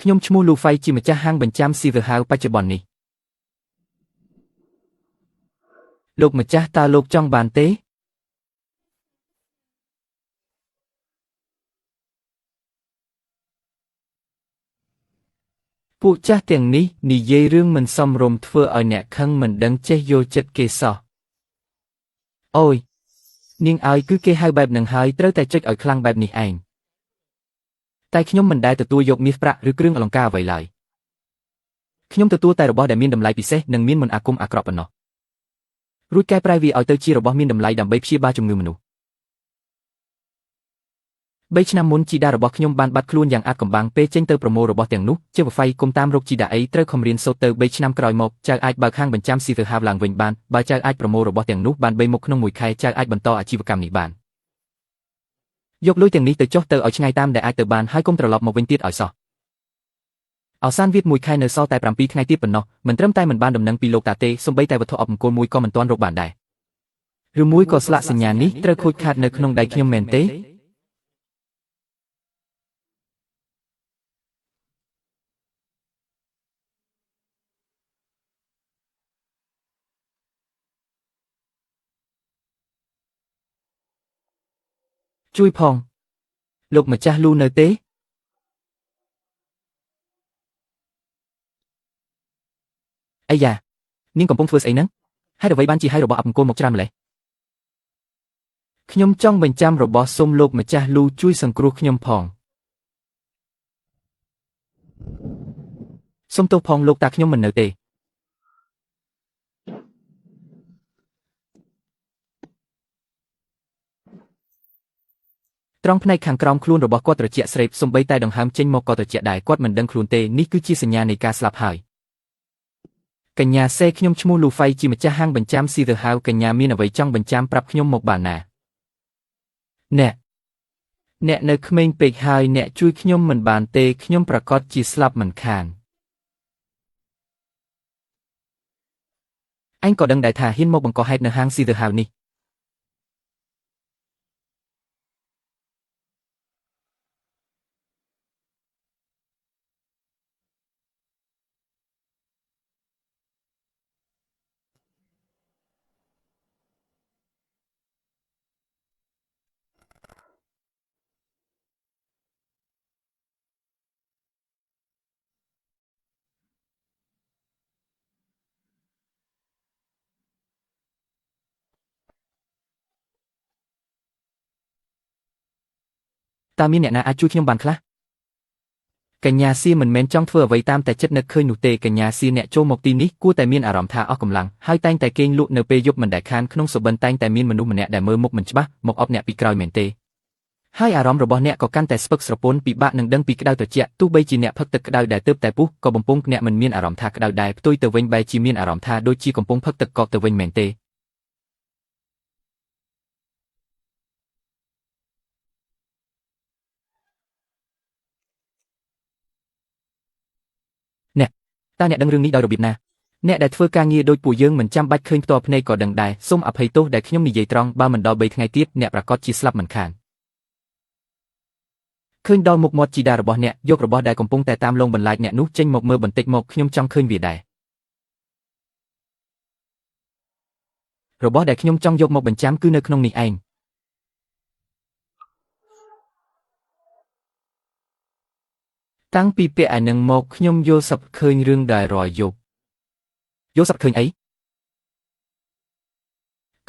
ខ្ញុំឈ្មោះលូហ្វៃជាម្ចាស់ហាងបញ្ចាំស៊ីវឺហាវបច្ចុប្បន្ននេះលោកម្ចាស់តើលោកចង់បានទេពួកចាស់ទាំងនេះនិយាយរឿងមិនសមរម្យធ្វើឲ្យអ្នកខឹងមិនដឹងចេះយកចិត្តគេសោះអូយនាងឲ្យគឺគេហៅបែបនឹងហើយត្រូវតែចុចឲ្យខ្លាំងបែបនេះឯងតែខ្ញុំមិនដែលទទួលយកមាសប្រាក់ឬគ្រឿងអលង្ការអ្វីឡើយខ្ញុំទទួលតែរបស់ដែលមានតម្លៃពិសេសនិងមានមន្តអាគមអាក្រក់ប៉ុណ្ណោះរួចកែប្រែវាឲ្យទៅជារបស់មានតម្លៃដើម្បីព្យាបាលជំងឺមនុស្ស3 ឆ្នាំមុនជីតារបស់ខ្ញុំបានបាត់ខ្លួនយ៉ាងអាថ៌កំបាំងពេលចេញទៅប្រមូលរបស់ទាំងនោះជាវ៉ាហ្វៃគុំតាមរកជីតាអីត្រូវខំរៀនសូត្រទៅ3 ឆ្នាំក្រោយមកចៅអាចបើកហាងបញ្ចាំស៊ីវឺហាវឡើងវិញបានបើចៅអាចប្រមូលរបស់ទាំងនោះបាន3មុខក្នុងមួយខែចៅអាចបន្តអាជីវកម្មនេះបានយកលុយទាំងនេះទៅចុះទៅឲ្យឆ្ងាយតាមដែលអាចទៅបានហើយគុំត្រឡប់មកវិញទៀតឲ្យសោះអវសានវាមួយខែនៅសល់តែ7 ថ្ងៃទៀតប៉ុណ្ណោះមិនត្រឹមតែមិនបានដំណឹងពីលោកតាទេសូម្បីតែវត្ថុអបមង្គលមួយក៏មិនទាន់រកបានដែរឬមួយក៏ស្លាកសញ្ញានេះត្រូវខូចខាតនៅក្នុងដៃខ្ញុំមែនទេជួយផងលោកម្ចាស់លូនៅទេអាយ៉ានាងកំពុងធ្វើស្អីហ្នឹងហេតុអ្វីបានជាឲ្យរបស់អបមង្គលមកច្រើនម្ល៉េះខ្ញុំចង់បញ្ចាំរបស់សូមលោកម្ចាស់លូជួយសង្គ្រោះខ្ញុំផងសូមទោសផងលោកតាខ្ញុំមិននៅទេត្រង់ផ្នែកខាងក្រោមខ្លួនរបស់គាត់ត្រជាក់ស្រេបសូម្បីតែដង្ហើមចេញមកក៏ត្រជាក់ដែរគាត់មិនដឹងខ្លួនទេនេះគឺជាសញ្ញានៃការស្លាប់ហើយកញ្ញាសេខ្ញុំឈ្មោះលូហ្វៃជាម្ចាស់ហាងបញ្ចាំស៊ីវឺហាវកញ្ញាមានអ្វីចង់បញ្ចាំប្រាប់ខ្ញុំមកបានណាអ្នកនៅក្មេងពេកហើយអ្នកជួយខ្ញុំមិនបានទេខ្ញុំប្រកាសជាស្លាប់មិនខានអញក៏ដឹងដែរថាហ៊ានមកបង្កហេតុនៅហាងស៊ីវឺហាវនេះតើមានអ្នកណាអាចជួយខ្ញុំបានខ្លះកញ្ញាសៀមិនមែនចង់ធ្វើអ្វីតាមតែចិត្តនឹកឃើញនោះទេកញ្ញាសៀអ្នកចូលមកទីនេះគួរតែមានអារម្មណ៍ថាអស់កម្លាំងហើយតែងតែគេងលក់នៅពេលយប់មិនដែលខានក្នុងសុបិនតែងតែមានមនុស្សម្នាក់ដែលមើលមុខមិនច្បាស់មកអប់អ្នកពីក្រោយមែនទេហើយអារម្មណ៍របស់អ្នកក៏កាន់តែស្ពឹកស្រពន់ពិបាកនឹងដឹងពីក្តៅត្រជាក់ទោះបីជាអ្នកផឹកទឹកក្តៅដែលទើបតែពុះក៏បំពង់អ្នកមិនមានអារម្មណ៍ថាក្តៅដែរផ្ទុយទៅវិញបែរជាមានអារម្មណ៍ថាដូចជាកំពុងផឹកទឹកកកទៅវិញមែនទេអ្នកតើអ្នកដឹងរឿងនេះដោយរបៀបណាអ្នកដែលធ្វើការងារដូចពួកយើងមិនចាំបាច់ឃើញផ្ទាល់ភ្នែកក៏ដឹងដែរសូមអភ័យទោសដែលខ្ញុំនិយាយត្រង់បើមិនដល់3 ថ្ងៃទៀតអ្នកប្រកាសជាស្លាប់មិនខានឃើញដល់មុខមាត់ជីតារបស់អ្នកយករបស់ដែលកំពុងតែតាមលងបន្លាចអ្នកនោះចេញមកមើលបន្តិចមកខ្ញុំចង់ឃើញវាដែររបស់ដែលខ្ញុំចង់យកមកបញ្ចាំគឺនៅក្នុងនេះឯងតាំងពីពាក់ឯនឹងមកខ្ញុំយល់សប្តិឃើញរឿងដែលរាល់យប់យល់សប្តិឃើញអី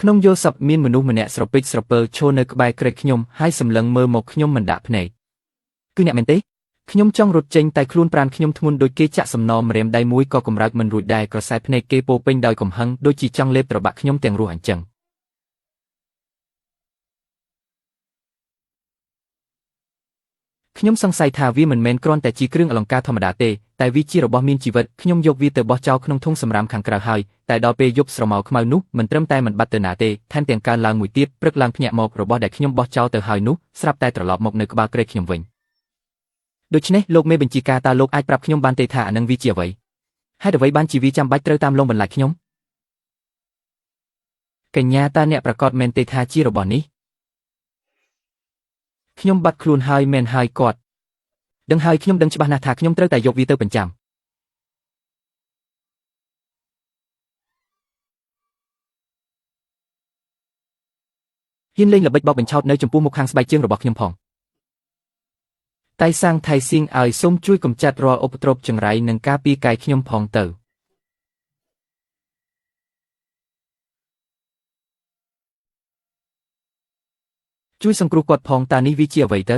ក្នុងយល់សប្តិមានមនុស្សម្នាក់ស្រពេចស្រពើឈរនៅក្បែរក្រេតខ្ញុំហើយសម្លឹងមើលមកខ្ញុំមិនដាក់ភ្នែកគឺអ្នកមែនទេខ្ញុំចង់រត់ចេញតែខ្លួនប្រាណខ្ញុំធ្ងន់ដូចគេចាក់សំណម្រាមដៃមួយក៏កម្រើកមិនរួចដែរក្រសែភ្នែកគេពោពេញដោយកំហឹងដូចជាចង់លេបត្របាក់ខ្ញុំទាំងរស់អញ្ចឹងខ្ញុំសង្ស័យថាវាមិនមែនគ្រាន់តែជាគ្រឿងអលង្ការធម្មតាទេតែវាជារបស់មានជីវិតខ្ញុំយកវាទៅបោះចោលក្នុងធុងសម្រាមខាងក្រៅហើយតែដល់ពេលយប់ស្រមោលខ្មៅនោះមិនត្រឹមតែមិនបាត់ទៅណាទេថែមទាំងកើនឡើងមួយទៀតព្រឹកឡើងភ្ញាក់មករបស់ដែលខ្ញុំបោះចោលទៅហើយនោះស្រាប់តែត្រឡប់មកនៅក្បាលក្រេតខ្ញុំវិញដូច្នេះលោកមេបញ្ជាការតើលោកអាចប្រាប់ខ្ញុំបានទេថាអានឹងវាជាអ្វីហេតុអ្វីបានជាវាចាំបាច់ត្រូវតាមលងបន្លាចខ្ញុំកញ្ញាតើអ្នកប្រកាសមែនទេថាជារបស់នេះខ្ញុំបាត់ខ្លួនហើយមែនហើយគាត់ ដឹងហើយខ្ញុំដឹងច្បាស់ណាស់ថាខ្ញុំត្រូវតែយកវាទៅបញ្ចាំហ៊ានលេងល្បិចបោកបញ្ឆោតនៅចំពោះមុខខាងស្បែកជើងរបស់ខ្ញុំផងតៃសាំងថៃស៊ីងឲ្យសូមជួយកម្ចាត់រាល់ឧបទ្រពចង្រៃនិងការពារកាយខ្ញុំផងទៅជួយសង្គ្រោះគាត់ផងតើនេះវាជាអ្វីទៅ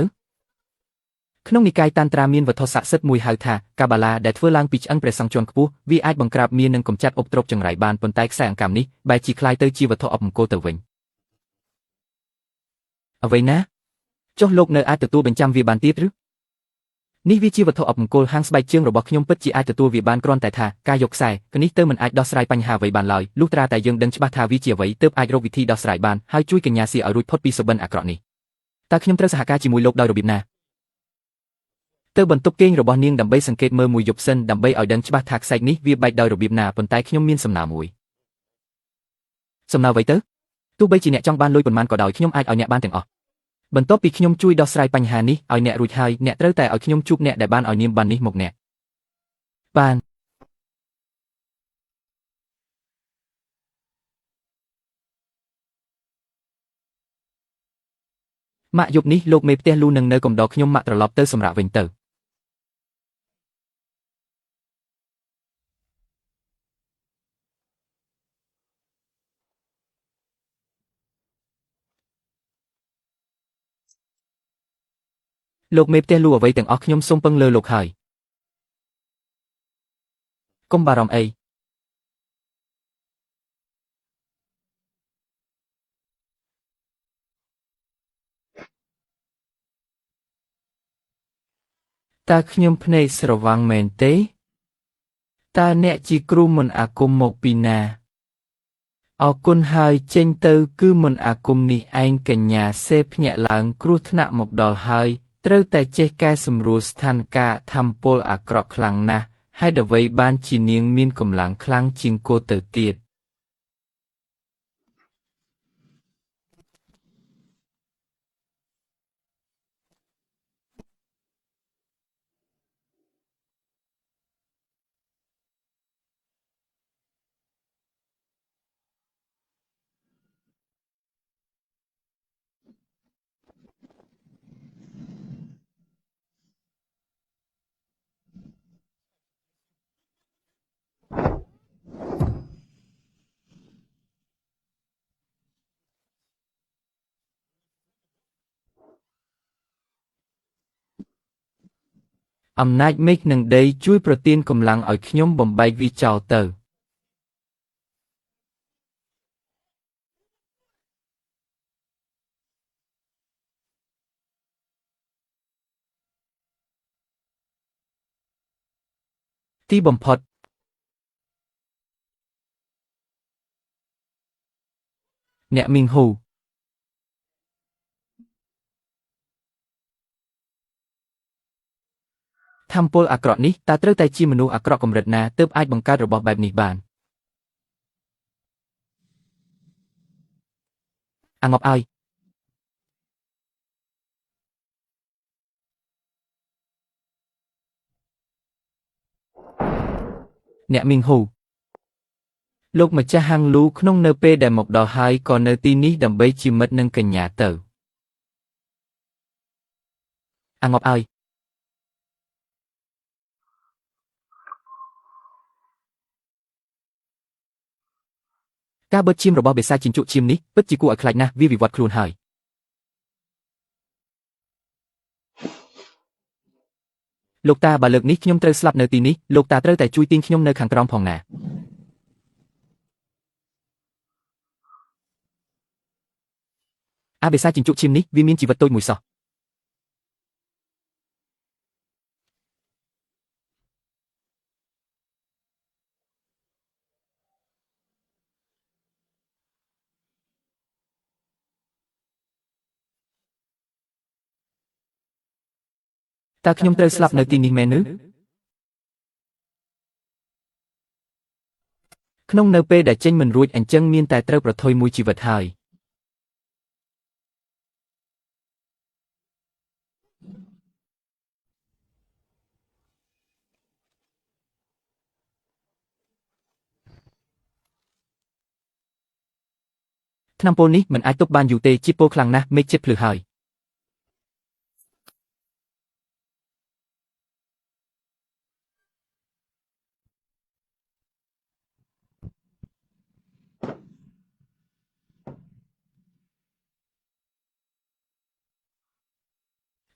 ក្នុងនិកាយតាន្ត្រាមានវត្ថុស័ក្តិសិទ្ធិមួយហៅថាកាបាឡាដែលធ្វើឡើងពីឆ្អឹងព្រះសង្ឃជាន់ខ្ពស់វាអាចបង្ក្រាបមាននិងកម្ចាត់ឧបទ្រពចង្រៃបានប៉ុន្តែខ្សែអង្កាំនេះបែរជាคล้ายទៅជាវត្ថុអបមង្គលទៅវិញអ្វីណាចុះលោកនៅអាចទទួលបញ្ចាំវាបានទៀតឬនេះវាជាវត្ថុអបមង្គលហាងស្បែកជើងរបស់ខ្ញុំពិតជាអាចទទួលវាបានគ្រាន់តែថាការយកខ្សែកនេះទៅមិនអាចដោះស្រាយបញ្ហាអ្វីបានឡើយលុះត្រាតែយើងដឹងច្បាស់ថាវាជាអ្វីទើបអាចរកវិធីដោះស្រាយបានហើយជួយកញ្ញាសៀឲ្យរួចផុតពីសុបិនអាក្រក់នេះតើខ្ញុំត្រូវសហការជាមួយលោកដោយរបៀបណាទៅបន្ទប់គេងរបស់នាងដើម្បីសង្កេតមើលមួយយប់សិនដើម្បីឲ្យដឹងច្បាស់ថាខ្សែនេះវាបែកដោយរបៀបណាប៉ុន្តែខ្ញុំមានសំណើមួយសំណើអ្វីទៅទោះបីជាអ្នកចង់បានលុយប៉ុន្មានក៏ដោយខ្ញុំអាចឲ្យអ្នកបានទាំងអស់បន្ទាប់ពីខ្ញុំជួយដោះស្រាយបញ្ហានេះឲ្យអ្នករួចហើយអ្នកត្រូវតែឲ្យខ្ញុំជួបអ្នកដែលបានឲ្យនាមបាននេះមកអ្នកបានម៉ាក់យប់នេះលោកមេផ្ទះលូនឹងនៅកំដរខ្ញុំម៉ាក់ត្រឡប់ទៅសម្រាប់វិញទៅលោកមេផ្ទះលូអ្វីទាំងអស់ខ្ញុំសូមពឹងលើលោកហើយកុំបារម្ភអីតើខ្ញុំភ្នែកស្រវាំងមែនទេតើអ្នកជាគ្រូមន្តអាគមមកពីណាអរគុណហើយចេញទៅគឺមន្តអាគមនេះឯងកញ្ញាសេភ្ញាក់ឡើងគ្រោះថ្នាក់មកដល់ហើយត្រូវតែចេះកែសម្រួលស្ថានភាពធម្មពលអាក្រក់ខ្លាំងណាស់ហេតុអ្វីបានជានាងមានកម្លាំងខ្លាំងជាងគោទៅទៀតអំណាចមេឃនិងដីជួយប្រទានកម្លាំងឲ្យខ្ញុំបំបែកវាចោលទៅទីបំផុតអ្នកមីងហ៊ូថាមពលអាក្រក់នេះតើត្រូវតែជាមនុស្សអាក្រក់កម្រិតណាទើបអាចបង្កើតរបស់បែបនេះបានអាងប់អើយអ្នកមីងហ៊ូលោកម្ចាស់ហាងលូក្នុងនៅពេលដែលមកដល់ហើយក៏នៅទីនេះដើម្បីជាមិត្តនឹងកញ្ញាទៅអាងប់អើយការបឺតឈាមរបស់បិសាចជញ្ជក់ឈាមនេះពិតជាគួរឲ្យខ្លាចណាស់វាវិវត្តខ្លួនហើយលោកតាបើលើកនេះខ្ញុំត្រូវស្លាប់នៅទីនេះលោកតាត្រូវតែជួយទាញខ្ញុំនៅខាងក្រោមផងណាបិសាចជញ្ជក់ឈាមនេះវាមានជីវិតតូចមួយសោះតើខ្ញុំត្រូវស្លាប់នៅទីនេះមែនឬក្នុងនៅពេលដែលចេញមិនរួចអញ្ចឹងមានតែត្រូវប្រថុយមួយជីវិតហើយ ថ្នាំពុលនេះមិនអាចទប់បានយូរទេជាតិពុលខ្លាំងណាស់មេឃជិតភ្លឺហើយ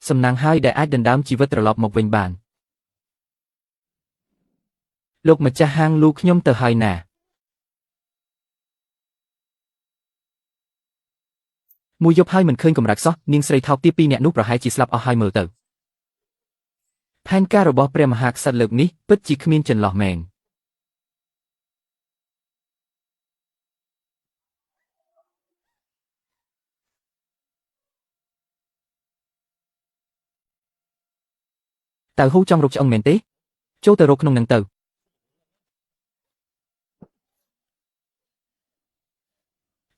សំណាងហើយដែលអាចដណ្ដើមជីវិតត្រឡប់មកវិញបានលោកម្ចាស់ហាងលូខ្ញុំទៅហើយណាមួយយប់ហើយមិនឃើញកម្រើកសោះនាងស្រីថោកទាបពីរនាក់នោះប្រហែលជាស្លាប់អស់ហើយមើលទៅផែនការរបស់ព្រះមហាក្សត្រលើកនេះពិតជាគ្មានចន្លោះមែនតើហូចង់រកឆ្អឹងមែនទេចូលទៅរកក្នុងនឹងទៅ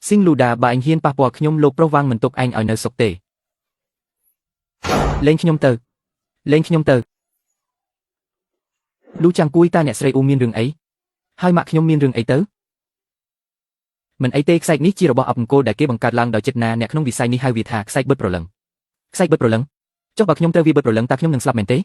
ស៊ីងលូដាបើឯងហ៊ានប៉ះពាល់ខ្ញុំលោកប្រុសវាងមិនទុកឯងឲ្យនៅសុខទេលេងខ្ញុំទៅលេងខ្ញុំទៅលូចាំងគួយតើអ្នកស្រីអ៊ូមានរឿងអីហើយម៉ាក់ខ្ញុំមានរឿងអីទៅមិនអីទេខ្សែកនេះជារបស់អបអង្គរដែលគេបង្កើតឡើងដោយចិត្តណាអ្នកក្នុងវិស័យនេះហៅវាថាខ្សែកបិទប្រលឹងខ្សែកបិទប្រលឹងចុះបើខ្ញុំត្រូវវាបិទប្រលឹងតើខ្ញុំនឹងស្លាប់មែនទេ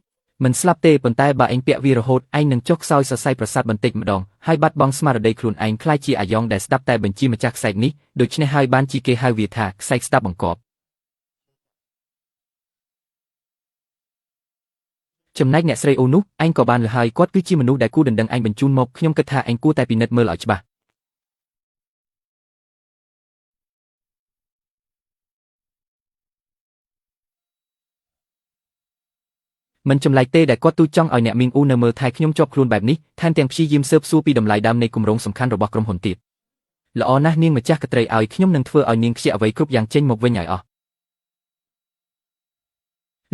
មិនស្លាប់ទេប៉ុន្តែបើឯងពាក់វារហូតឯងនឹងចុះខ្សោយសរសៃប្រសាទបន្តិចម្ដងហើយបាត់បង់ស្មារតីខ្លួនឯងខ្លាចជាអាយ៉ងដែលស្ដាប់តែបញ្ជាម្ចាស់ខ្សែកនេះដូច្នេះហើយបានជាគេហៅវាថាខ្សែកស្ដាប់បង្គាប់ចំណែកអ្នកស្រីអូនោះឯងក៏បានលឺហើយគាត់គឺជាមនុស្សដែលគួរដណ្ដឹងឯងបញ្ជូនមកខ្ញុំគិតថាឯងគួរតែពិនិត្យមើលឲ្យច្បាស់មិនចម្លែកទេដែលគាត់ទូចចង់ឲ្យអ្នកមីងអ៊ូនៅមើលថែខ្ញុំជាប់ខ្លួនបែបនេះថែមទាំងព្យាយាមស៊ើបសួរពីតម្លៃដើមនៃគម្រោងសំខាន់របស់ក្រុមហ៊ុនទៀតល្អណាស់នាងម្ចាស់កត្រីឲ្យខ្ញុំនឹងធ្វើឲ្យនាងខ្ជិះអ្វីគ្រប់យ៉ាងចេញមកវិញឲ្យអស់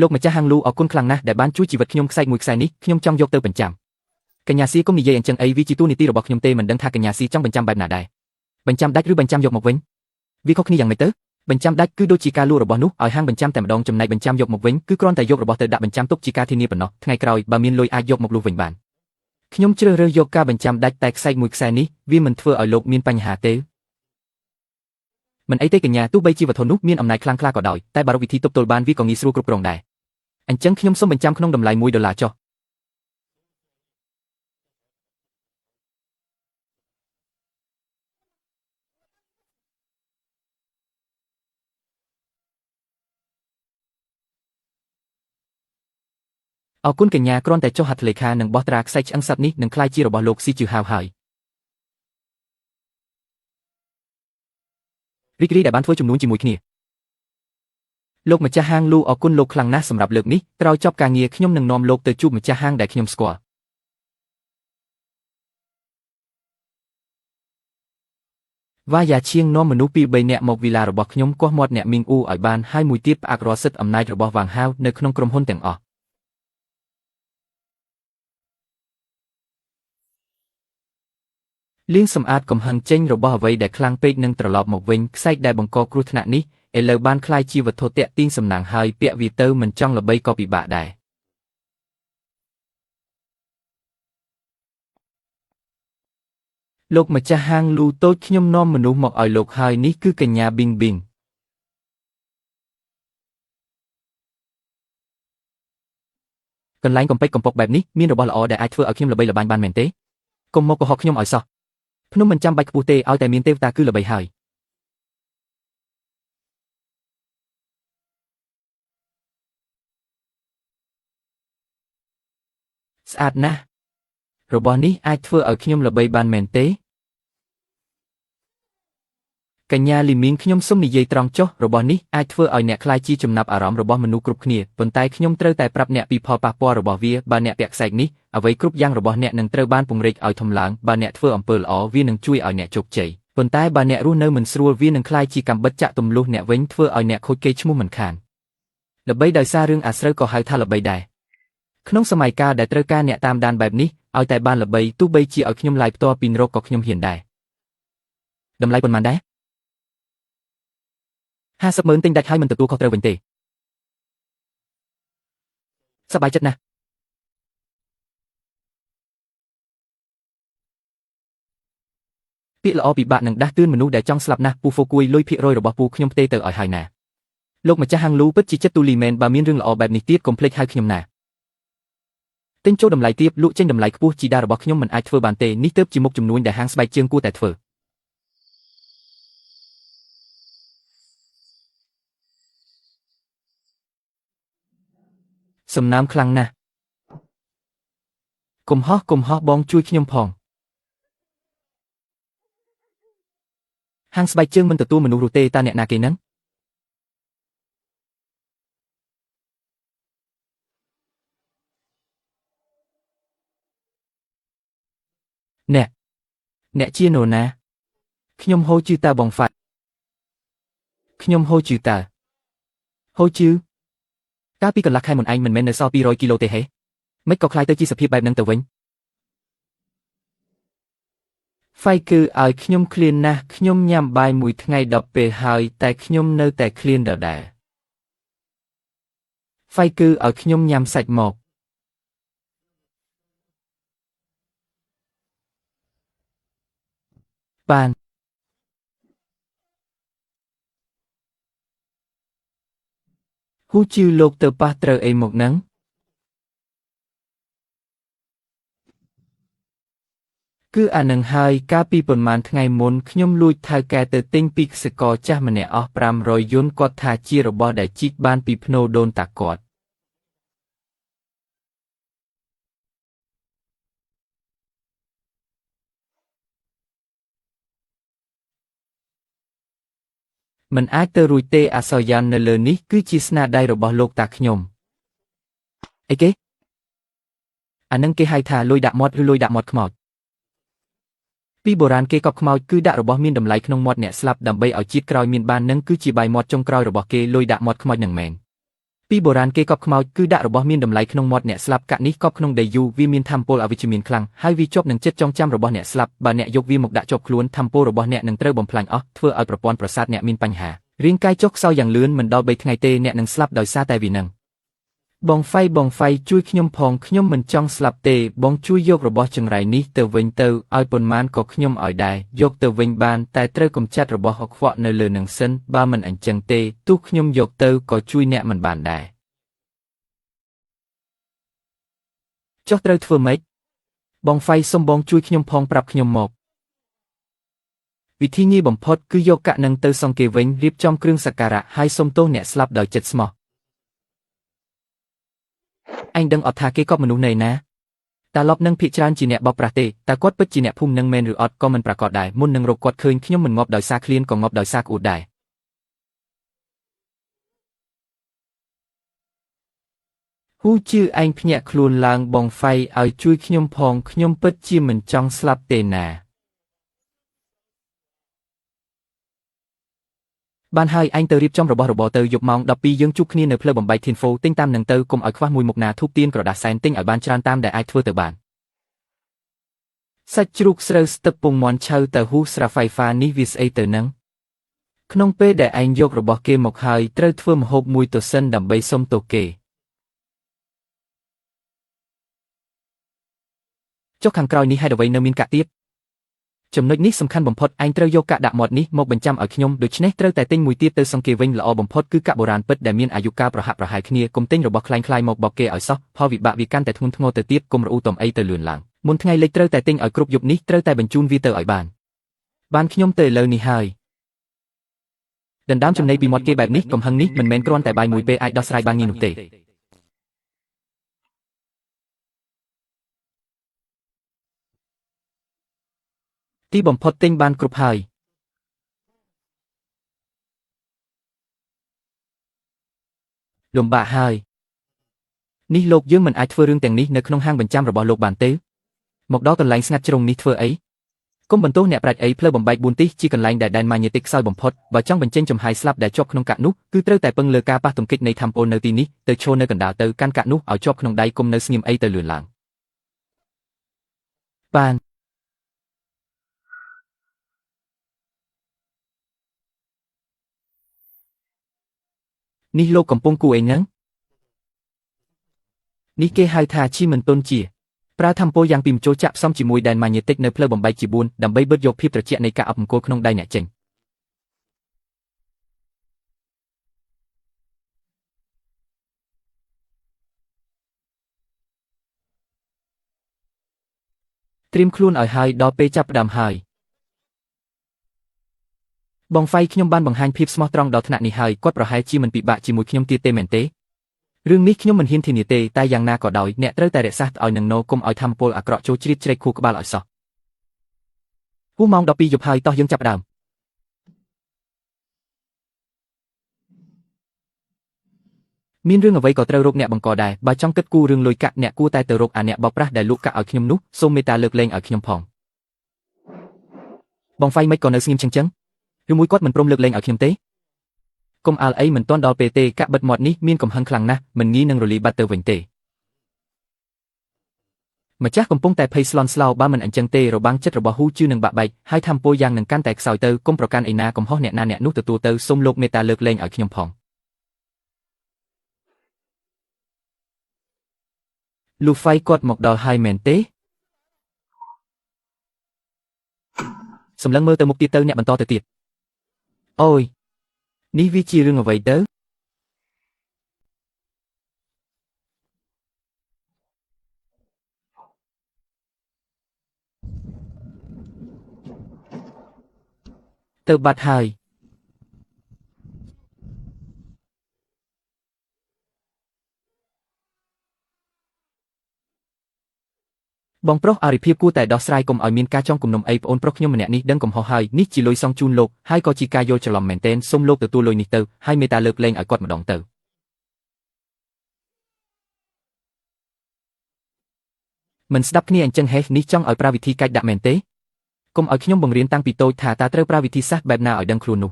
លោកម្ចាស់ហាងលូអរគុណខ្លាំងណាស់ដែលបានជួយជីវិតខ្ញុំខ្សែកមួយខ្សែនេះខ្ញុំចង់យកទៅបញ្ចាំកញ្ញាស៊ីកុំនិយាយអញ្ចឹងអីវាជាទូនីតិរបស់ខ្ញុំទេមិនដឹងថាកញ្ញាស៊ីចង់បញ្ចាំបែបណាដែរបញ្ចាំដាច់ឬបញ្ចាំយកមកវិញវាខុសគ្នាយ៉ាងម៉េចទៅបញ្ចាំដាច់គឺដូចជាការលក់របស់នោះឲ្យហាងបញ្ចាំតែម្ដងចំណែកបញ្ចាំយកមកវិញគឺគ្រាន់តែយករបស់ទៅដាក់បញ្ចាំទុកជាការធានាប៉ុណ្ណោះថ្ងៃក្រោយបើមានលុយអាចយកមកលុះវិញបានខ្ញុំជ្រើសរើសយកការបញ្ចាំដាច់តែខ្សែកមួយខ្សែនេះវាមិនធ្វើឲ្យលោកមានបញ្ហាទេមិនអីទេកញ្ញាទោះបីជាវត្ថុនោះមានអំណាចខ្លាំងក្លាក៏ដោយតែបើរកវិធីទប់ទល់បានវាក៏ងាយស្រួលគ្រប់គ្រងដែរអញ្ចឹងខ្ញុំសូមបញ្ចាំក្នុងតម្លៃ$1ចុះអរគុណកញ្ញាគ្រាន់តែចុះហត្ថលេខានិងបោះត្រាខ្សែឆ្អឹងសត្វនេះនឹងក្លាយជារបស់លោកស៊ីជឿហាវហើយរីករាយដែលបានធ្វើជំនួញជាមួយគ្នាលោកម្ចាស់ហាងលូអរគុណលោកខ្លាំងណាស់សម្រាប់លើកនេះក្រោយចប់ការងារខ្ញុំនឹងនាំលោកទៅជួបម្ចាស់ហាងដែលខ្ញុំស្គាល់វ៉ាយ៉ាឈៀងនាំមនុស្សពីរបីនាក់មកវីឡារបស់ខ្ញុំគាស់មាត់អ្នកមីងអ៊ូឲ្យបានហើយមួយទៀតផ្អាករកសិទ្ធិអំណាចរបស់វាងហាវនៅក្នុងក្រុមហ៊ុនទាំងអស់លាងសម្អាតកំហឹងចេញរបស់អ្វីដែលខ្លាំងពេកនឹងត្រឡប់មកវិញខ្សែកដែលបង្កគ្រោះថ្នាក់នេះឥឡូវបានคล้ายជាវត្ថុតាក់ទាញសំណាងហើយពាក់វាទៅមិនចង់ល្បីក៏ពិបាកដែរលោកម្ចាស់ហាងលូតូចខ្ញុំនាំមនុស្សមកឲ្យលោកហើយនេះគឺកញ្ញាប៊ីងប៊ីងកន្លែងកំពេចកំពុកបែបនេះមានរបស់ល្អដែលអាចធ្វើឲ្យខ្ញុំល្បីល្បាញបានមែនទេកុំមកកុហកខ្ញុំឲ្យសោះភ្នំមិនចាំបាច់ខ្ពស់ទេឲ្យតែមានទេវតាគឺល្បីហើយស្អាតណាស់របស់នេះអាចធ្វើឲ្យខ្ញុំល្បីបានមែនទេកញ្ញាលីមីងខ្ញុំសុំនិយាយត្រង់ចុះរបស់នេះអាចធ្វើឲ្យអ្នកខ្លាចជាចំណាប់អារម្មណ៍របស់មនុស្សគ្រប់គ្នាប៉ុន្តែខ្ញុំត្រូវតែប្រាប់អ្នកពីផលប៉ះពាល់របស់វាបើអ្នកពាក់ខ្សែកនេះអ្វីគ្រប់យ៉ាងរបស់អ្នកនឹងត្រូវបានពង្រីកឲ្យធំឡើងបើអ្នកធ្វើអំពើល្អវានឹងជួយឲ្យអ្នកជោគជ័យប៉ុន្តែបើអ្នករស់នៅមិនស្រួលវានឹងខ្លាចជាកាំបិតចាក់ទម្លុះអ្នកវិញធ្វើឲ្យអ្នកខូចកេរ្តិ៍ឈ្មោះមិនខានល្បីដោយសាររឿងអាស្រូវក៏ហៅថាល្បីដែរក្នុងសម័យកាលដែលត្រូវការអ្នកតាមដានបែបនេះឲ្យតែបានល្បីទោះបីជាឲ្យខ្ញុំឡាយផ្ទាល់ពីនរកក៏ខ្ញុំហ៊ានដែរតម្លៃប៉ុន្មានដែរ50,000ទិញដាច់ហើយមិនទទួលខុសត្រូវវិញទេសប្បាយចិត្តណាស់ ពាក្យល្អពិបាកនឹងដាស់តឿនមនុស្សដែលចង់ស្លាប់ណាស់ពូហ្វូគួយលុយភាគរយរបស់ពូខ្ញុំផ្ទេរទៅឲ្យហើយណាលោកម្ចាស់ហាងលូពិតជាចិត្តទូលីមែនបើមានរឿងល្អបែបនេះទៀតកុំភ្លេចហៅខ្ញុំណាទិញចូលតម្លៃទាបលក់ចេញតម្លៃខ្ពស់ជីតារបស់ខ្ញុំមិនអាចធ្វើបានទេនេះទើបជាមុខជំនួញដែលហាងស្បែកជើងគួរតែធ្វើសំណើមខ្លាំងណាស់កុំហោះបងជួយខ្ញុំផងហាងស្បែកជើងមិនទទួលមនុស្សរស់ទេតើអ្នកណាគេហ្នឹងអ្នកជានរណាខ្ញុំហូជឺតើបងហ្វាត់ខ្ញុំហូជឺតើហូជឺកាលពីកន្លះខែមុនឯងមិនមែននៅសល់200គីឡូទេហេមិនក៏ខ្លាយទៅជាសភាពបែបហ្នឹងទៅវិញហ្វាយគឺឲ្យខ្ញុំឃ្លានណាស់ខ្ញុំញ៉ាំបាយមួយថ្ងៃ10ពេលហើយតែខ្ញុំនៅតែឃ្លានដដែលហ្វាយគឺឲ្យខ្ញុំញ៉ាំសាច់មកបានហ៊ូជឺលោកទៅប៉ះត្រូវអីមកហ្នឹងគឺអានឹងហើយកាលពីប៉ុន្មានថ្ងៃមុនខ្ញុំលួចថៅកែទៅទិញពីកសិករចាស់ម្នាក់អស់500យួនគាត់ថាជារបស់ដែលជីកបានពីភ្នូដូនតាគាត់មិនអាចទៅរួចទេអសយ៉ាននៅលើនេះគឺជាស្នាដៃរបស់លោកតាខ្ញុំអីគេអានឹងគេហៅថាលុយដាក់មាត់ឬលុយដាក់មាត់ខ្មោចពីបុរាណគេកប់ខ្មោចគឺដាក់របស់មានតម្លៃក្នុងមាត់អ្នកស្លាប់ដើម្បីឲ្យជាតិក្រោយមានបាននឹងគឺជាបាយមាត់ចុងក្រោយរបស់គេលុយដាក់មាត់ខ្មោចនឹងមែនពីបុរាណគេកប់ខ្មោចគឺដាក់របស់មានតម្លៃក្នុងមាត់អ្នកស្លាប់កាក់នេះកប់ក្នុងដីយូរវាមានថាមពលអវិជ្ជមានខ្លាំងហើយវាជាប់នឹងចិត្តចងចាំរបស់អ្នកស្លាប់បើអ្នកយកវាមកដាក់ជាប់ខ្លួនថាមពលរបស់អ្នកនឹងត្រូវបំផ្លាញអស់ធ្វើឲ្យប្រព័ន្ធប្រសាទអ្នកមានបញ្ហារាងកាយចុះខ្សោយយ៉ាងលឿនមិនដល់3ថ្ងៃទេអ្នកនឹងស្លាប់ដោយសារតែវានឹងបងហ្វៃជួយខ្ញុំផងខ្ញុំមិនចង់ស្លាប់ទេបងជួយយករបស់ចង្រៃនេះទៅវិញទៅឲ្យប៉ុន្មានក៏ខ្ញុំឲ្យដែរយកទៅវិញបានតែត្រូវកំចាត់របស់អខ្វក់នៅលើនឹងសិនបើមិនអញ្ចឹងទេទោះខ្ញុំយកទៅក៏ជួយអ្នកមិនបានដែរចុះត្រូវធ្វើម៉េចបងហ្វៃសុំបងជួយខ្ញុំផងប្រាប់ខ្ញុំមកវិធីងាយបំផុតគឺយកកាក់នឹងទៅសង់គេវិញរៀបចំគ្រឿងសក្ការៈហើយសុំទោសអ្នកស្លាប់ដោយចិត្តស្មោះឯងដឹងអត់ថាគេកប់មនុស្សនៅណាតាឡប់នឹងភាកច្រើនជាអ្នកបោកប្រាស់ទេតើគាត់ពិតជាអ្នកភូមិនឹងមែនឬអត់ក៏មិនប្រកាសដែរមុននឹងរកគាត់ឃើញខ្ញុំមិនងាប់ដោយសារឃ្លានក៏ងាប់ដោយសារក្អួតដែរហ៊ូជឿឯងភ្ញាក់ខ្លួនឡើងបងហ្វៃឲ្យជួយខ្ញុំផងខ្ញុំពិតជាមិនចង់ស្លាប់ទេណាបានហើយឯងទៅរៀបចំរបស់របរទៅយប់ម៉ោង12យើងជួបគ្នានៅផ្លូវបំបែកធីនហ្វូទិញតាមនឹងទៅកុំឲ្យខ្វះមួយមុខណាធូបទៀនក្រដាសសែនទិញឲ្យបានច្រើនតាមដែលអាចធ្វើទៅបានសាច់ជ្រូកស្រូវស្ទឹបពងមាន់ឆៅទៅហ៊ូស្រាហ្វៃហ្វានេះវាស្អីទៅនឹងក្នុងពេលដែលឯងយករបស់គេមកហើយត្រូវធ្វើម្ហូបមួយទៅសិនដើម្បីសុំទោសគេចុះខាងក្រោយនេះហេតុអ្វីនៅមានកាក់ទៀតចំណុចនេះសំខាន់បំផុតឯងត្រូវយកកាក់ដាក់មាត់នេះមកបញ្ចាំឲ្យខ្ញុំដូច្នេះត្រូវតែទិញមួយទៀតទៅសង្កេវិញល្អបំផុតគឺកាក់បុរាណពិតដែលមានអាយុកាលប្រហាក់ប្រហែលគ្នាកុំទិញរបស់คล้ายៗមកបោកគេឲ្យសោះផលវិបាកវាកាន់តែធ្ងន់ធ្ងរទៅទៀតកុំរអ៊ូតំអីទៅលឿនឡើងមុនថ្ងៃលិចត្រូវតែទិញឲ្យគ្រប់យប់នេះត្រូវតែបញ្ជូនវាទៅឲ្យបានខ្ញុំទៅឥឡូវនេះហើយដណ្ដើមចំណីពីមាត់គេបែបនេះកំហឹងនេះមិនមែនគ្រាន់តែបាយមួយពេលអាចដោះស្រាយបានងាយនោះទេទីបំផុតទិញបានគ្រប់ហើយលំបាកហើយនេះលោកយើងមិនអាចធ្វើរឿងទាំងនេះនៅក្នុងហាងបញ្ចាំរបស់លោកបានទេមកដល់កន្លែងស្ងាត់ជ្រុងនេះធ្វើអីកុំបន្ទោសអ្នកប្រាជ្ញអីផ្លូវបំបែក4ទិសជាកន្លែងដែលដែនម៉ាញេទិកខ្សោយបំផុតបើចង់បញ្ចេញចំហាយស្លាប់ដែលជាប់ក្នុងកាក់នោះគឺត្រូវតែពឹងលើការប៉ះទង្គិចនៃថាមពលនៅទីនេះទៅឈរនៅកណ្ដាលទៅកាន់កាក់នោះឲ្យជាប់ក្នុងដៃគុំនៅស្ងៀមអីទៅលឿនឡើងបាននេះលោកកំពុងគូអីហ្នឹងនេះគេហៅថាឈីមិនទុនជា ប្រើធម្មពលយ៉ាងពីរម្ចូលចាក់ផ្សំជាមួយដែនម៉ាញេទិកនៅផ្លូវបំបែកជា4ដើម្បីបិទយកភាពត្រជាក់នៃការអប់អង្គុលក្នុងដៃអ្នកចេញត្រៀមខ្លួនឲ្យហើយដល់ពេលចាប់ផ្ដើមហើយបងហ្វៃខ្ញុំបានបង្ហាញភាពស្មោះត្រង់ដល់ថ្នាក់នេះហើយគាត់ប្រហែលជាមិនពិបាកជាមួយខ្ញុំទៀតទេមែនទេរឿងនេះខ្ញុំមិនហ៊ានធានាទេតែយ៉ាងណាក៏ដោយអ្នកត្រូវតែរក្សាឲ្យនឹងណូកុំឲ្យធម្មពលអាក្រក់ចូលជ្រៀតជ្រែកខួរក្បាលឲ្យសោះហួសម៉ោង12យប់ហើយតោះយើងចាប់ផ្ដើមមានរឿងអ្វីក៏ត្រូវរកអ្នកបង្កដែរបើចង់គិតគូររឿងលុយកាក់អ្នកគួរតែទៅរកអាអ្នកបោកប្រាស់ដែលលក់កាក់ឲ្យខ្ញុំនោះសូមមេត្តាលើកលែងឲ្យខ្ញុំផងបងហ្វៃមិនក៏នៅស្ងៀមចឹងឬមួយគាត់មិនព្រមលើកលែងឲ្យខ្ញុំទេកុំអាលអីមិនទាន់ដល់ពេលទេកាក់បិទមាត់នេះមានកំហឹងខ្លាំងណាស់មិនងាយនឹងរលាយបាត់ទៅវិញទេម្ចាស់កំពុងតែភ័យស្លន់ស្លោបើមិនអញ្ចឹងទេរបាំងចិត្តរបស់ហ៊ូជឿនឹងបាក់បែកហើយធម្មពលយ៉ាងនឹងកាន់តែខ្សោយទៅកុំប្រកាន់ឯណាកំហុសអ្នកណាអ្នកនោះទទួលទៅសូមលោកមេត្តាលើកលែងឲ្យខ្ញុំផងលូហ្វៃគាត់មកដល់ហើយមែនទេសម្លឹងមើលទៅមុខទៀតទៅអ្នកបន្តទៅទៀតអូយនេះវាជារឿងអ្វីទៅទៅបាត់ហើយបងប្រុសអារិភាពគួរតែដោះស្រាយកុំឲ្យមានការចងគំនុំអីប្អូនប្រុសខ្ញុំម្នាក់នេះដឹងកំហុសហើយនេះជាលុយសងជូនលោកហើយក៏ជាការយល់ច្រឡំមែនទែនសូមលោកទទួលលុយនេះទៅហើយមេត្តាលើកលែងឲ្យគាត់ម្ដងទៅមិនស្ដាប់គ្នាអញ្ចឹងហេនេះចង់ឲ្យប្រើវិធីកាច់ដាក់មែនទេកុំឲ្យខ្ញុំបង្រៀនតាំងពីតូចថាតើត្រូវប្រើវិធីសាស្ត្របែបណាឲ្យដឹងខ្លួននោះ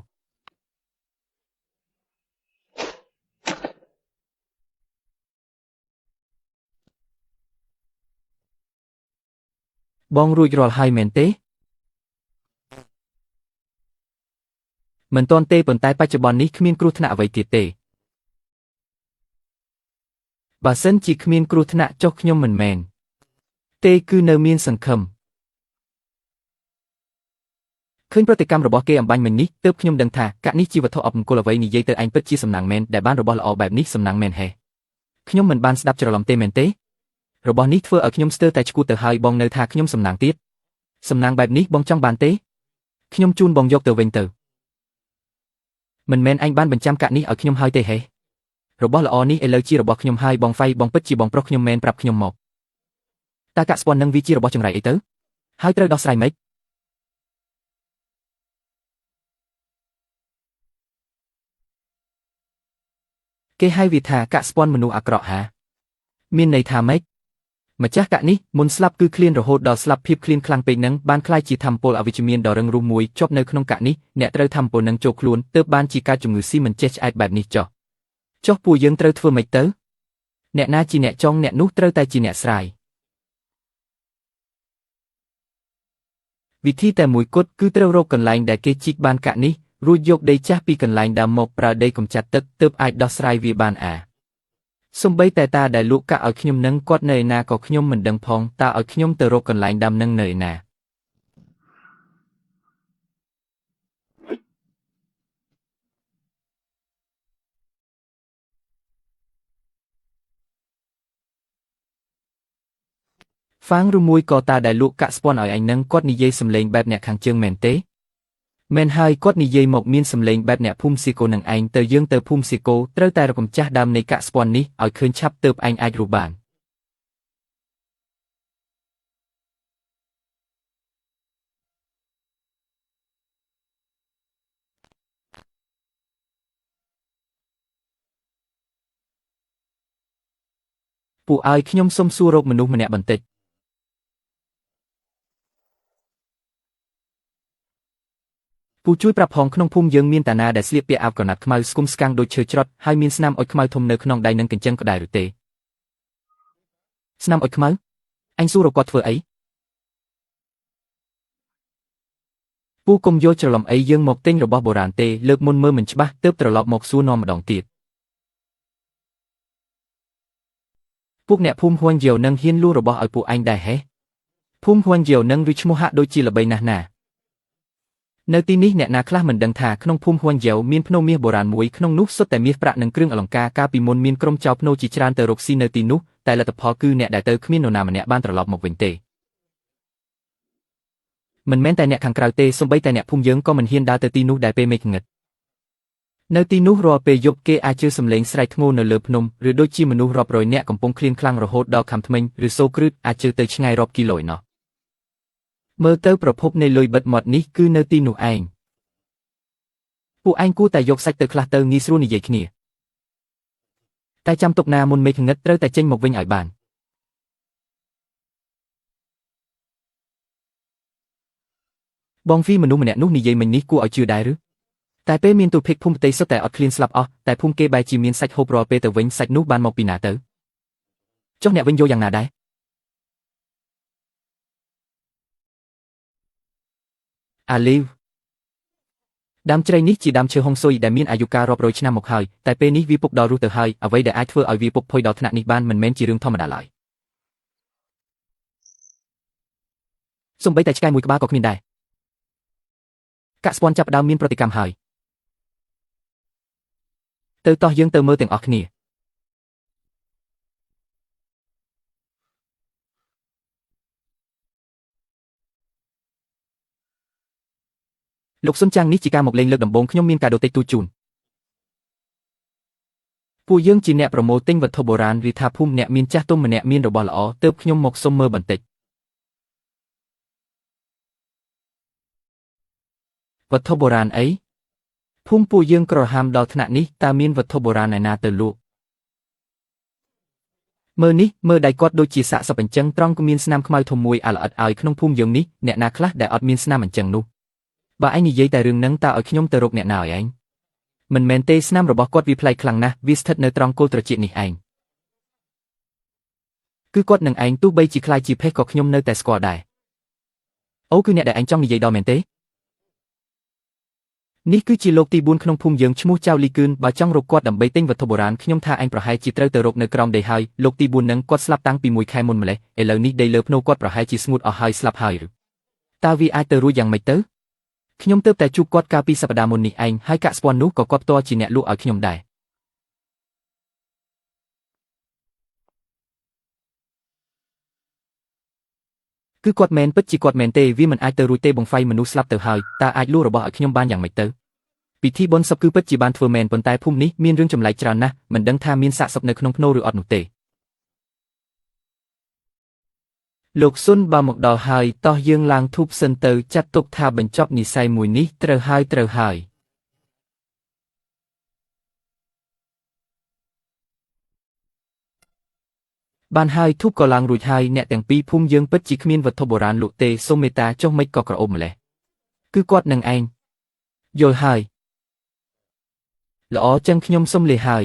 បងរួចរាល់ហើយមែនទេមិនទាន់ទេប៉ុន្តែបច្ចុប្បន្ននេះគ្មានគ្រោះថ្នាក់អ្វីទៀតទេបើសិនជាគ្មានគ្រោះថ្នាក់ចុះខ្ញុំមិនមែនទេគឺនៅមានសង្ឃឹមឃើញប្រតិកម្មរបស់គេអំបញ្ញមិញនេះទើបខ្ញុំដឹងថាកាក់នេះជាវត្ថុអប់អង្គុលអ្វីនិយាយទៅឯងពិតជាសំណាងមែនដែលបានរបស់ល្អបែបនេះសំណាងមែនហេខ្ញុំមិនបានស្ដាប់ច្រឡំទេមែនទេរបស់នេះធ្វើឲ្យខ្ញុំស្ទើរតែឈួតទៅហើយបងនៅថាខ្ញុំសំណាងទៀតសំណាងបែបនេះបងចង់បានទេខ្ញុំជូនបងយកទៅវិញទៅមិនមែនឯងបានបញ្ចាំកាក់នេះឲ្យខ្ញុំហើយទេហេរបស់ល្អនេះឥឡូវជារបស់ខ្ញុំហើយបងហ្វៃបងពិតជាបងប្រុសខ្ញុំមែនប្រាប់ខ្ញុំមកតើកាក់ស្ពាន់នឹងវាជារបស់ចង្រៃអីទៅហើយត្រូវដោះស្រាយម៉េចគេហៅវាថាកាក់ស្ពាន់មនុស្សអាក្រក់ហាមានន័យថាម៉េចម្ចាស់កាក់នេះមុនស្លាប់គឺឃ្លានរហូតដល់ស្លាប់ភាពឃ្លានខ្លាំងពេកនឹងបានក្លាយជាធម្មពលអវិជ្ជមានដ៏រឹងរូសមួយជាប់នៅក្នុងកាក់នេះអ្នកត្រូវធម្មពលនឹងចូលខ្លួនទើបបានជាការជំងឺស៊ីមិនចេះឆ្អែតបែបនេះចុះពួកយើងត្រូវធ្វើម៉េចទៅអ្នកណាជាអ្នកចង់អ្នកនោះត្រូវតែជាអ្នកស្រាយវិធីតែមួយគត់គឺត្រូវរកកន្លែងដែលគេជីកបានកាក់នេះរួចយកដីចាស់ពីកន្លែងដើមមកប្រើដីកម្ចាត់ទឹកទើបអាចដោះស្រាយវាបានសូម្បីតែតាដែលលក់កាក់ឲ្យខ្ញុំនឹងគាត់នៅឯណាក៏ខ្ញុំមិនដឹងផងតើឲ្យខ្ញុំទៅរកកន្លែងដើមនឹងនៅឯណាហ្វាងឬមួយក៏តាដែលលក់កាក់ស្ពាន់ឲ្យអញនឹងគាត់និយាយសំឡេងបែបអ្នកខាងជើងមែនទេមែនហើយគាត់និយាយមកមានសំឡេងបែបអ្នកភូមិសៀកូនឹងឯងទៅយើងទៅភូមិសៀកូត្រូវតែរកម្ចាស់ដើមនៃកាក់ស្ពាន់នេះឲ្យឃើញឆាប់ទើបឯងអាចរស់បានពួកឲ្យខ្ញុំសុំសួររកមនុស្សម្នាក់បន្តិចពូជួយប្រាប់ផងក្នុងភូមិយើងមានតាណាដែលស្លៀកពាក់អាវក្រណាត់ខ្មៅស្គមស្កាំងដូចឈើច្រត់ហើយមានស្នាមអុចខ្មៅធំនៅក្នុងដៃនិងកញ្ចឹងក៏ដែរឬទេស្នាមអុចខ្មៅអញសួររកគាត់ធ្វើអីពូកុំយកច្រឡំអីយើងមកទិញរបស់បុរាណទេលើកមុនមើលមិនច្បាស់ទើបត្រឡប់មកសួរនាំម្ដងទៀត ពួកអ្នកភូមិហួនយាវនឹងហ៊ានលួចរបស់ឲ្យពួកឯងដែរហេភូមិហួនយាវនឹងឬឈ្មោះហាក់ដូចជាល្បីណាស់ណានៅទីនេះអ្នកណាខ្លះមិនដឹងថាក្នុងភូមិហួនយាវមានភ្នោមាសបុរាណមួយក្នុងនោះសុទ្ធតែមាសប្រាក់និងគ្រឿងអលង្ការកាលពីមុនមានក្រុមចៅភ្នោជាច្រើនទៅរកស៊ីនៅទីនោះតែលទ្ធផលគឺអ្នកដែលទៅគ្មាននរណាម្នាក់បានត្រឡប់មកវិញទេមិនមែនតែអ្នកខាងក្រៅទេសូម្បីតែអ្នកភូមិយើងក៏មិនហ៊ានដើរទៅទីនោះដែលពេលមេឃងឹតនៅទីនោះរាល់ពេលយប់គេអាចជឿសំឡេងស្រែកធ្ងរនៅលើភ្នំឬដូចជាមនុស្សរាប់រយនាក់កំពុងឃ្លានខ្លាំងរហូតដល់ខាំធ្មេញឬសូរគ្រឹតអាចជឿទៅឆ្ងាយរាប់គីឡូឯណោះមើលទៅប្រភពនៃលុយបិទមាត់នេះគឺនៅទីនោះឯងពួកឯងគួរតែយកសាច់ទៅខ្លះទៅងាយស្រួលនិយាយគ្នាតែចាំទុកណាមុនមេឃងឹតត្រូវតែចេញមកវិញឲ្យបានបងវីមនុស្សម្នាក់នោះនិយាយមិញនេះគួរឲ្យជឿដែរឬតែពេលមានទូភិកភូមិប្រទេសសុទ្ធតែអត់ឃ្លានស្លាប់អស់តែភូមិគេបែរជាមានសាច់ហូបរាល់ពេលទៅវិញសាច់នោះបានមកពីណាទៅចុះអ្នកវិញយកយ៉ាងណាដែរអាលីវដើមជ្រៃនេះជាដើមឈើហុងស៊ុយដែលមានអាយុកាលរាប់រយឆ្នាំមកហើយតែពេលនេះវាពុកដល់រស់ទៅហើយអ្វីដែលអាចធ្វើឲ្យវាពុកផុយដល់ថ្នាក់នេះបានមិនមែនជារឿងធម្មតាឡើយសូម្បីតែឆ្កែមួយក្បាលក៏គ្មានដែរកាក់ស្ពាន់ចាប់ដើមមានប្រតិកម្មហើយទៅតោះយើងទៅមើលទាំងអស់គ្នាលោកសុនចាំងនេះជាការមកលេងលើកដំបូងខ្ញុំមានកាដូតិចតួចជូនពួកយើងជាអ្នកប្រមូលទិញវត្ថុបុរាណឬថាភូមិអ្នកមានចាស់ទុំម្នាក់មានរបស់ល្អទើបខ្ញុំមកសុំមើលបន្តិចវត្ថុបុរាណអីភូមិពួកយើងក្រហាមដល់ថ្នាក់នេះតើមានវត្ថុបុរាណឯណាទៅលក់មើលនេះមើលដៃគាត់ដូចជាសាកសពអញ្ចឹងត្រង់ក៏មានស្នាមខ្មៅធំមួយអាល្អិតឲ្យក្នុងភូមិយើងនេះអ្នកណាខ្លះដែលអត់មានស្នាមអញ្ចឹងនោះបើឯងនិយាយតែរឿងហ្នឹងតើឲ្យខ្ញុំទៅរកអ្នកណាឲ្យឯងមិនមែនទេស្នាមរបស់គាត់វាប្លែកខ្លាំងណាស់វាស្ថិតនៅត្រង់គល់ត្រចៀកនេះឯងគឺគាត់នឹងឯងទោះបីជាខ្លាចជាភេះក៏ខ្ញុំនៅតែស្គាល់ដែរអូគឺអ្នកដែលឯងចង់និយាយដល់មែនទេនេះគឺជាលោកទី4ក្នុងភូមិយើងឈ្មោះចៅលីគឿនបើចង់រកគាត់ដើម្បីទិញវត្ថុបុរាណខ្ញុំថាឯងប្រហែលជាត្រូវទៅរកនៅក្រោមដីហើយលោកទី4នឹងគាត់ស្លាប់តាំងពី1 ខែមុនម្លេះឥឡូវនេះដីលើភ្នូគាត់ប្រហែលជាស្ងួតអស់ហើយស្លាប់ហើយឬតើវាអាចទៅរួចយ៉ាងម៉េចទៅខ្ញុំទើបតែជួបគាត់កាលពីសប្តាហ៍មុននេះឯងហើយកាក់ស្ពាន់នោះក៏គាត់ផ្ទាល់ជាអ្នកលក់ឲ្យខ្ញុំដែរគឺគាត់មែនពិតជាគាត់មែនទេវាមិនអាចទៅរួចទេបងហ្វៃមនុស្សស្លាប់ទៅហើយតើអាចលួចរបស់ឲ្យខ្ញុំបានយ៉ាងម៉េចទៅពិធីបុណ្យសពគឺពិតជាបានធ្វើមែនប៉ុន្តែភូមិនេះមានរឿងចម្លែកច្រើនណាស់មិនដឹងថាមានសាកសពនៅក្នុងភ្នូឬអត់នោះទេលោកស៊ុនបើមកដល់ហើយតោះយើងឡើងធូបសិនទៅចាត់ទុកថាបញ្ចប់និស្ស័យមួយនេះត្រូវហើយបានហើយធូបក៏ឡើងរួចហើយអ្នកទាំងពីរភូមិយើងពិតជាគ្មានវត្ថុបុរាណលក់ទេសូមមេត្តាចុះមិនក៏ក្រអូបម្លេះគឺគាត់នឹងឯងយល់ហើយល្អចឹងខ្ញុំសុំលាហើយ